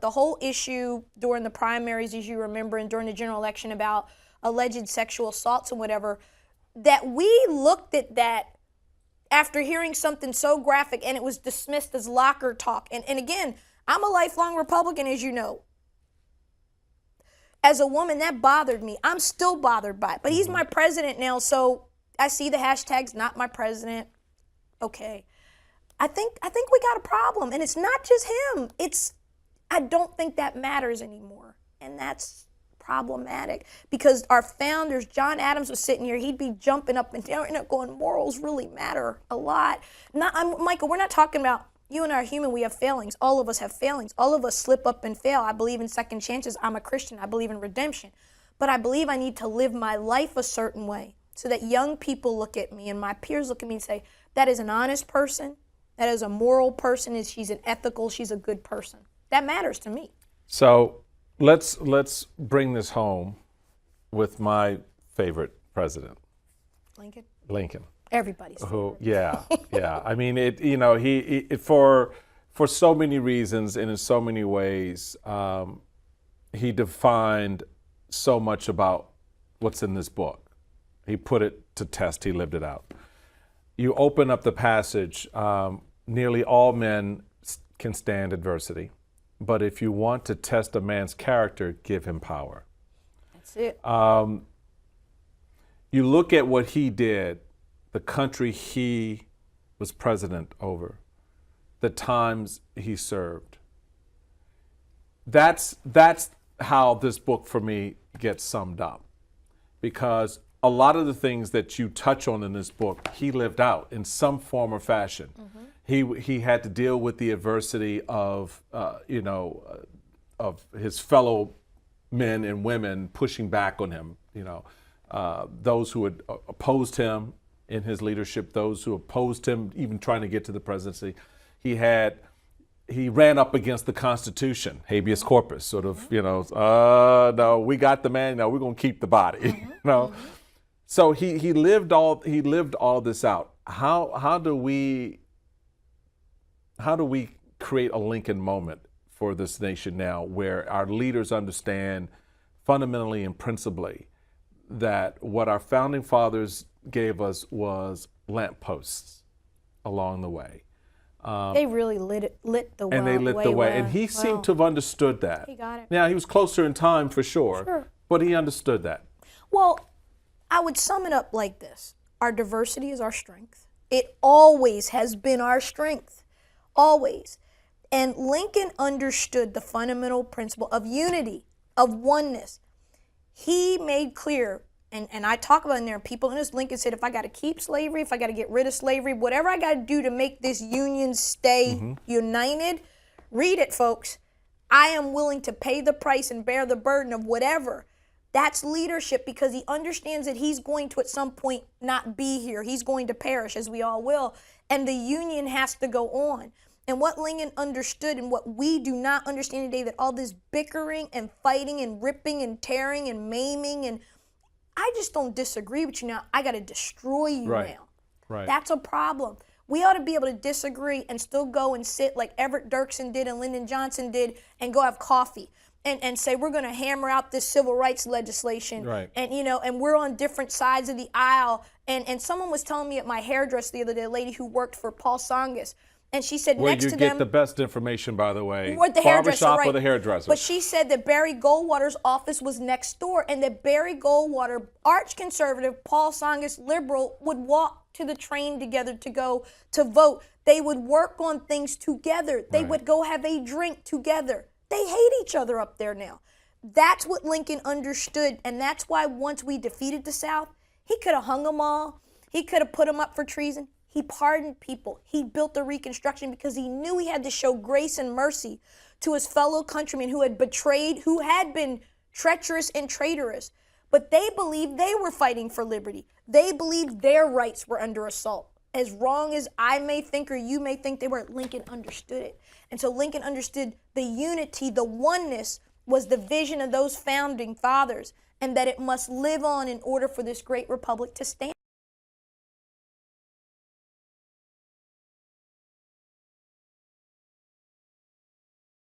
The whole issue during the primaries, as you remember, and during the general election about alleged sexual assaults and whatever, that we looked at that after hearing something so graphic and it was dismissed as locker talk. And again, I'm a lifelong Republican, as you know. As a woman, that bothered me. I'm still bothered by it. But he's my president now, so I see the hashtags, not my president. Okay. I think we got a problem. And it's not just him. I don't think that matters anymore. And that's problematic because our founders, John Adams was sitting here, he'd be jumping up and down and going, morals really matter a lot. Michael, we're not talking about you and I are human, we have failings. All of us have failings. All of us slip up and fail. I believe in second chances. I'm a Christian. I believe in redemption. But I believe I need to live my life a certain way so that young people look at me and my peers look at me and say, that is an honest person. That is a moral person. She's an ethical, she's a good person. That matters to me. So let's bring this home with my favorite president. Lincoln. Everybody's favorite. Yeah. I mean, he for so many reasons and in so many ways, he defined so much about what's in this book. He put it to test. He lived it out. You open up the passage, nearly all men can stand adversity, but if you want to test a man's character, give him power. That's it. You look at what he did, the country he was president over, the times he served. That's how this book for me gets summed up, because a lot of the things that you touch on in this book, he lived out in some form or fashion. Mm-hmm. He had to deal with the adversity of of his fellow men and women pushing back on him. Those who had opposed him in his leadership, those who opposed him even trying to get to the presidency. He ran up against the Constitution, habeas corpus, sort of, no, we got the man, no, we're gonna keep the body, So he lived all this out. How do we create a Lincoln moment for this nation now, where our leaders understand fundamentally and principally that what our founding fathers gave us was lampposts along the way. They really lit the way. And they lit the way. And he seemed to have understood that. He got it. Now, he was closer in time for sure, but he understood that. Well, I would sum it up like this. Our diversity is our strength. It always has been our strength. Always. And Lincoln understood the fundamental principle of unity, of oneness. He made clear, and I talk about it in there, people in this, Lincoln said, if I got to keep slavery, if I got to get rid of slavery, whatever I got to do to make this union stay united, read it, folks. I am willing to pay the price and bear the burden of whatever. That's leadership, because he understands that he's going to at some point not be here. He's going to perish, as we all will, and the union has to go on. And what Lincoln understood and what we do not understand today, that all this bickering and fighting and ripping and tearing and maiming, and I just don't disagree with you now. I got to destroy you now. Right. That's a problem. We ought to be able to disagree and still go and sit like Everett Dirksen did and Lyndon Johnson did and go have coffee and say we're going to hammer out this civil rights legislation. Right. And and we're on different sides of the aisle. And someone was telling me at my hairdresser the other day, a lady who worked for Paul Tsongas, and she said next to them— Where you get the best information, by the way. With the hairdresser, barbershop right. or the hairdresser. But she said that Barry Goldwater's office was next door, and that Barry Goldwater, arch conservative, Paul Tsongas, liberal, would walk to the train together to go to vote. They would work on things together. They would go have a drink together. They hate each other up there now. That's what Lincoln understood, and that's why once we defeated the South, he could have hung them all. He could have put them up for treason. He pardoned people. He built the Reconstruction because he knew he had to show grace and mercy to his fellow countrymen who had betrayed, who had been treacherous and traitorous. But they believed they were fighting for liberty. They believed their rights were under assault. As wrong as I may think or you may think they were, Lincoln understood it. And so Lincoln understood the unity, the oneness was the vision of those founding fathers, and that it must live on in order for this great republic to stand.